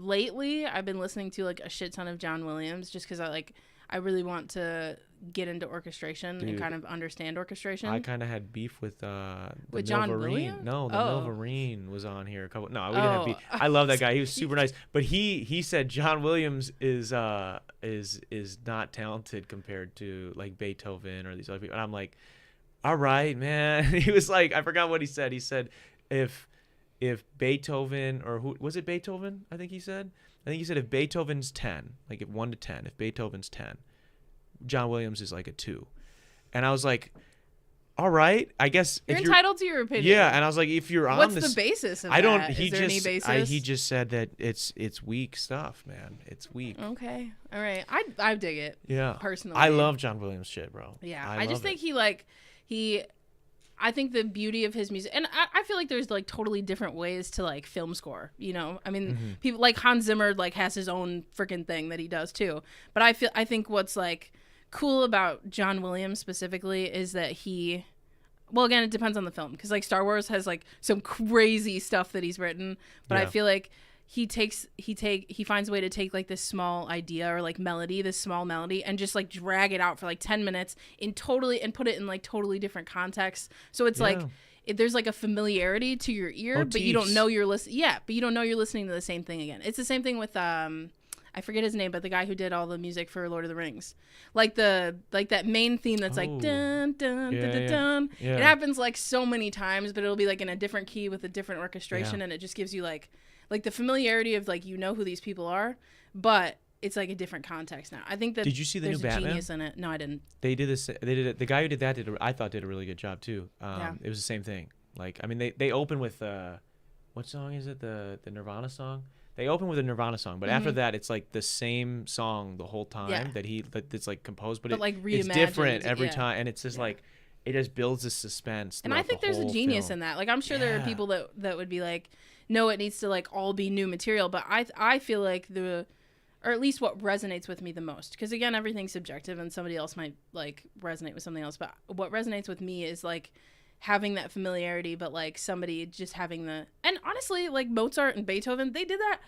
Lately, I've been listening to like a shit ton of John Williams just because I really want to get into orchestration and kind of understand orchestration. I kind of had beef with the with John Milverine. Williams? No, the Oh. Milverine was on here a couple. No, we didn't have beef. I love that guy. He was super nice. But he said John Williams is not talented compared to like Beethoven or these other people. And I'm like, all right, man. He was like, I forgot what he said. He said if Beethoven, or who was it, Beethoven? I think he said if Beethoven's 10, like if 1 to 10, if Beethoven's 10, John Williams is like a 2. And I was like, all right, I guess you're entitled to your opinion. Yeah, and I was like, if you're on what's this, the basis of I don't. that? He Is there just, any basis? he just said that it's weak stuff, man. It's weak. Okay, all right. I dig it. Yeah, personally, I love John Williams shit, bro. Yeah, I just think I think the beauty of his music, and I feel like there's like totally different ways to like film score, you know? I mean, people like Hans Zimmer like has his own freaking thing that he does too. But I think what's like cool about John Williams specifically is that well, again, it depends on the film, because like Star Wars has like some crazy stuff that he's written, but I feel like he finds a way to take like this small idea or like melody, this small melody, and just like drag it out for like 10 minutes and put it in like totally different contexts. So it's like there's like a familiarity to your ear, Motifs. but you don't know you're listening. Yeah, but you don't know you're listening to the same thing again. It's the same thing with I forget his name, but the guy who did all the music for Lord of the Rings, like that main theme that's like dun dun dun dun dun. It happens like so many times, but it'll be like in a different key with a different orchestration, and it just gives you like the familiarity of like, you know who these people are, but it's like a different context now. I think that did you see the new Batman? Genius in it. No, I didn't. They did this. They did it. The guy who did that I thought did a really good job too. It was the same thing. Like, I mean, they open with what song is it? The Nirvana song. They open with a Nirvana song, but after that, it's like the same song the whole time that's like composed, but like it's different every time, and it's just like it just builds this suspense. And I think there's a genius in that. Like, I'm sure there are people that would be like, no, it needs to like all be new material, but I feel like or at least what resonates with me the most, because again, everything's subjective and somebody else might like resonate with something else, but what resonates with me is like having that familiarity, but like somebody just having and honestly, like Mozart and Beethoven, they did that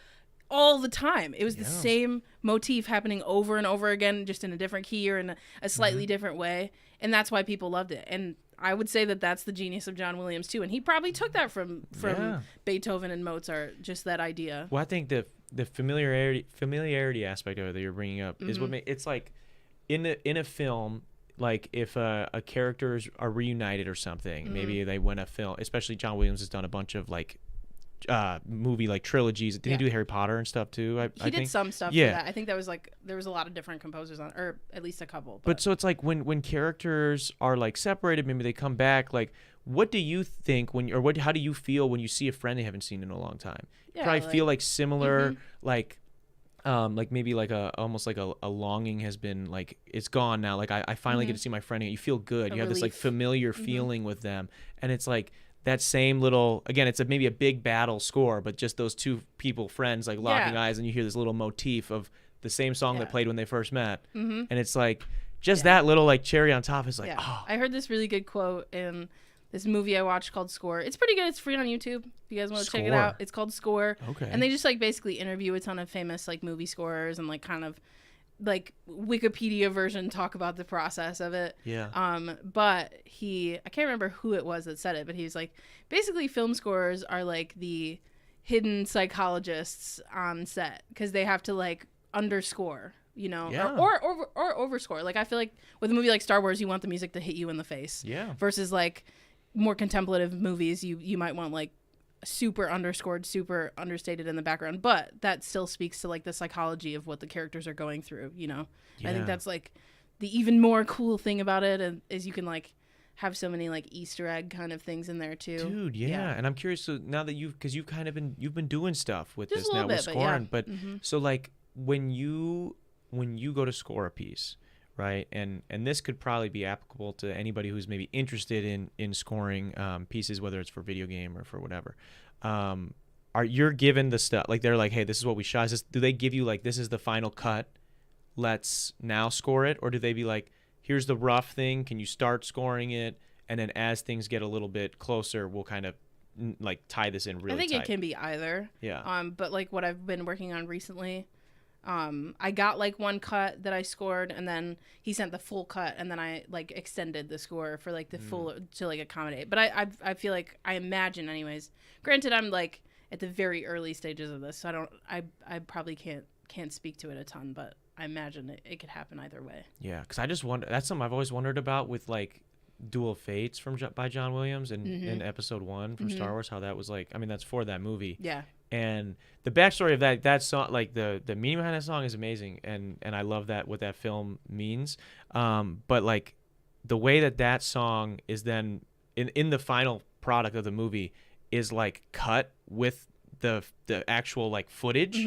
all the time. It was the same motif happening over and over again, just in a different key or in a slightly different way, and that's why people loved it. And I would say that that's the genius of John Williams too, and he probably took that from Beethoven and Mozart, just that idea. Well, I think the familiarity aspect of it that you're bringing up is what it's like in a film. Like if a characters are reunited or something, maybe they win a film. Especially John Williams has done a bunch of like movie like trilogies. Did he do Harry Potter and stuff too? He did some stuff for that. I think that was like there was a lot of different composers on, or at least a couple. But so it's like when characters are like separated, maybe they come back. Like, what do you think how do you feel when you see a friend you haven't seen in a long time? You probably feel like similar, like maybe like almost like a longing has been like it's gone now. Like I finally get to see my friend again. You feel good. You have this like familiar feeling with them, and it's like that same little, again, it's maybe a big battle score, but just those two people, friends, like locking eyes, and you hear this little motif of the same song they played when they first met, and it's like just that little like cherry on top is like, oh. I heard this really good quote in this movie I watched called Score. It's pretty good. It's free on YouTube if you guys want to check it out. It's called Score. Okay. And they just like basically interview a ton of famous like movie scorers and like kind of like Wikipedia version talk about the process of it. Yeah. But I can't remember who it was that said it, but he's like, basically film scorers are like the hidden psychologists on set, because they have to like underscore, you know, or overscore. Like I feel like with a movie like Star Wars, you want the music to hit you in the face. Yeah. Versus like more contemplative movies, you might want like super underscored, super understated in the background, but that still speaks to like the psychology of what the characters are going through, you know. I think that's like the even more cool thing about it is you can like have so many like Easter egg kind of things in there too. Dude, and I'm curious, so now that you've kind of been doing stuff with just this now with scoring, but mm-hmm. so like when you go to score a piece, right? And this could probably be applicable to anybody who's maybe interested in scoring pieces, whether it's for video game or for whatever. Are you're given the stuff, like they're like, hey, this is what we shot. Do they give you like, this is the final cut, let's now score it? Or do they be like, here's the rough thing, can you start scoring it? And then as things get a little bit closer, we'll kind of like tie this in really I think tight. it can be either. Yeah. But like what I've been working on recently, I got like one cut that I scored, and then he sent the full cut, and then I like extended the score for like the full to like accommodate. But I feel like, I imagine anyways. Granted, I'm like at the very early stages of this, so I probably can't speak to it a ton, but I imagine it could happen either way. Yeah, because I just wonder. That's something I've always wondered about with like Duel of Fates by John Williams in Episode 1 from Star Wars. How that was like. I mean, that's for that movie. Yeah. And the backstory of that song, like the meaning behind that song is amazing, and I love that what that film means. But like the way that song is then in the final product of the movie is like cut with the actual like footage.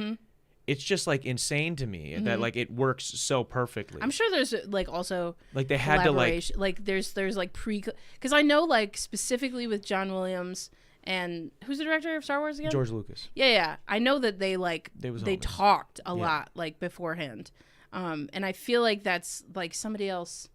It's just like insane to me that like it works so perfectly. I'm sure there's like also like they had to like there's like because I know like specifically with John Williams. And who's the director of Star Wars again? George Lucas. Yeah. I know that they talked a lot like beforehand. And I feel like that's like somebody else.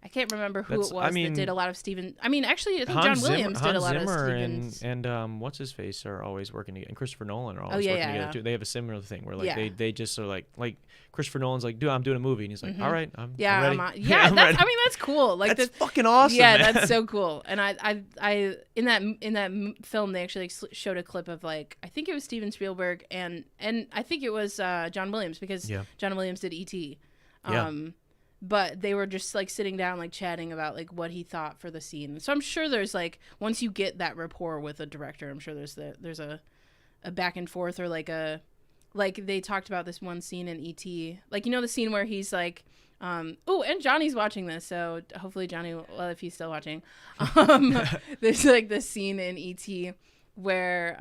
I can't remember who it was that did a lot of Steven. I mean, actually, I think John Williams did a lot of Steven. And what's his face are always working together. And Christopher Nolan are always working together too. They have a similar thing where like they just are like Christopher Nolan's like, dude, I'm doing a movie, and he's like, all right, I'm ready. I'm ready. I mean, that's cool. Like that's fucking awesome. Yeah, man. that's so cool. And I in that film they actually showed a clip of like I think it was Steven Spielberg and I think it was John Williams because John Williams did E.T. But they were just like sitting down, like chatting about like what he thought for the scene. So I'm sure there's like once you get that rapport with a director, I'm sure there's a back and forth or like they talked about this one scene in E.T. Like, you know, the scene where he's like, and Johnny's watching this, so hopefully Johnny, well, if he's still watching, there's like this scene in E.T. where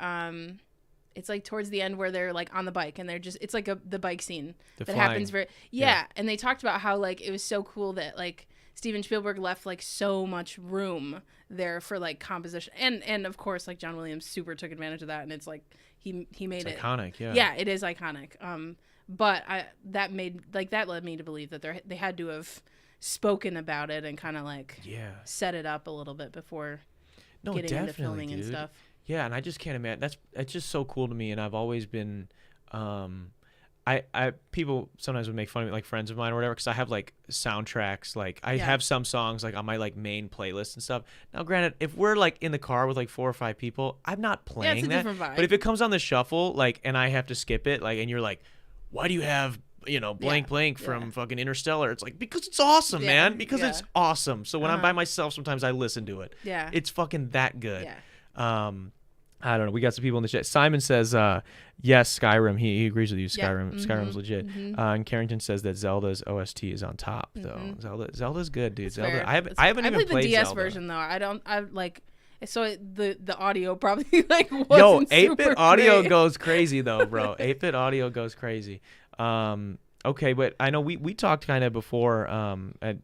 it's like towards the end where they're like on the bike and they're just it's like the bike scene that happens and they talked about how like it was so cool that like Steven Spielberg left like so much room there for like composition and of course like John Williams super took advantage of that and it's like he made it iconic. It is iconic. But that led me to believe that they had to have spoken about it and kind of like set it up a little bit before getting into filming and stuff. Yeah, and I just can't imagine. It's just so cool to me, and I've always been, people sometimes would make fun of me, like friends of mine or whatever, because I have like soundtracks, like I have some songs like on my like main playlist and stuff. Now, granted, if we're like in the car with like 4 or 5 people, I'm not playing that. Different vibe. But if it comes on the shuffle, like, and I have to skip it, like, and you're like, why do you have blank from fucking Interstellar? It's like, because it's awesome, man. Because it's awesome. So when I'm by myself, sometimes I listen to it. Yeah, it's fucking that good. Yeah. I don't know. We got some people in the chat. Simon says, yes, Skyrim. He agrees with you. Skyrim's legit. And Carrington says that Zelda's OST is on top, though. Zelda's good, dude. Zelda. I haven't even played the DS Zelda. Version though. I like. So the audio probably like wasn't 8-bit audio goes crazy though, bro. 8-bit audio goes crazy. Okay, but I know we talked kind of before at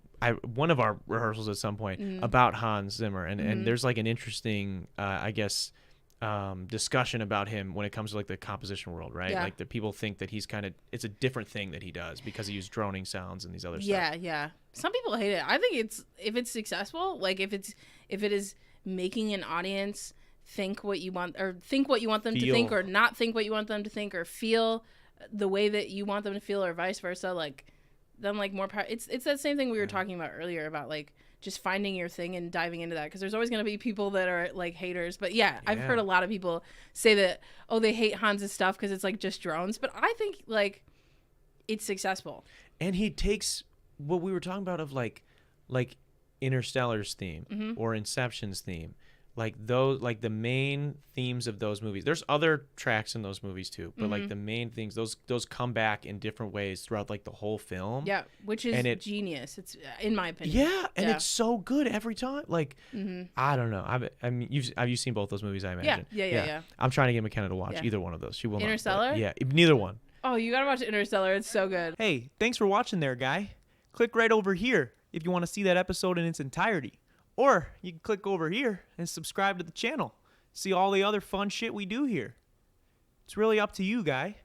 one of our rehearsals at some point about Hans Zimmer, and there's like an interesting, I guess, discussion about him when it comes to like the composition world, right? Like the people think that he's kind of it's a different thing that he does because he uses droning sounds and these other stuff. Yeah. Some people hate it. I think if it's successful, like if it is making an audience think what you want or think what you want them to think or not think what you want them to think or feel the way that you want them to feel or vice versa, like then like more power. It's that same thing we were talking about earlier about like just finding your thing and diving into that, because there's always going to be people that are like haters. But I've heard a lot of people say that they hate Hans's stuff because it's like just drones, but I think like it's successful. And he takes what we were talking about of like Interstellar's theme or Inception's theme, like those, like the main themes of those movies. There's other tracks in those movies too, but like the main things, those come back in different ways throughout like the whole film. Yeah, which is genius. It's in my opinion. Yeah, and it's so good every time. Like I don't know. I mean, you've seen both those movies, I imagine. Yeah. I'm trying to get McKenna to watch either one of those. She will Interstellar? Not. Yeah, neither one. Oh, you gotta watch Interstellar. It's so good. Hey, thanks for watching there, guy. Click right over here if you want to see that episode in its entirety. Or you can click over here and subscribe to the channel. See all the other fun shit we do here. It's really up to you, guy.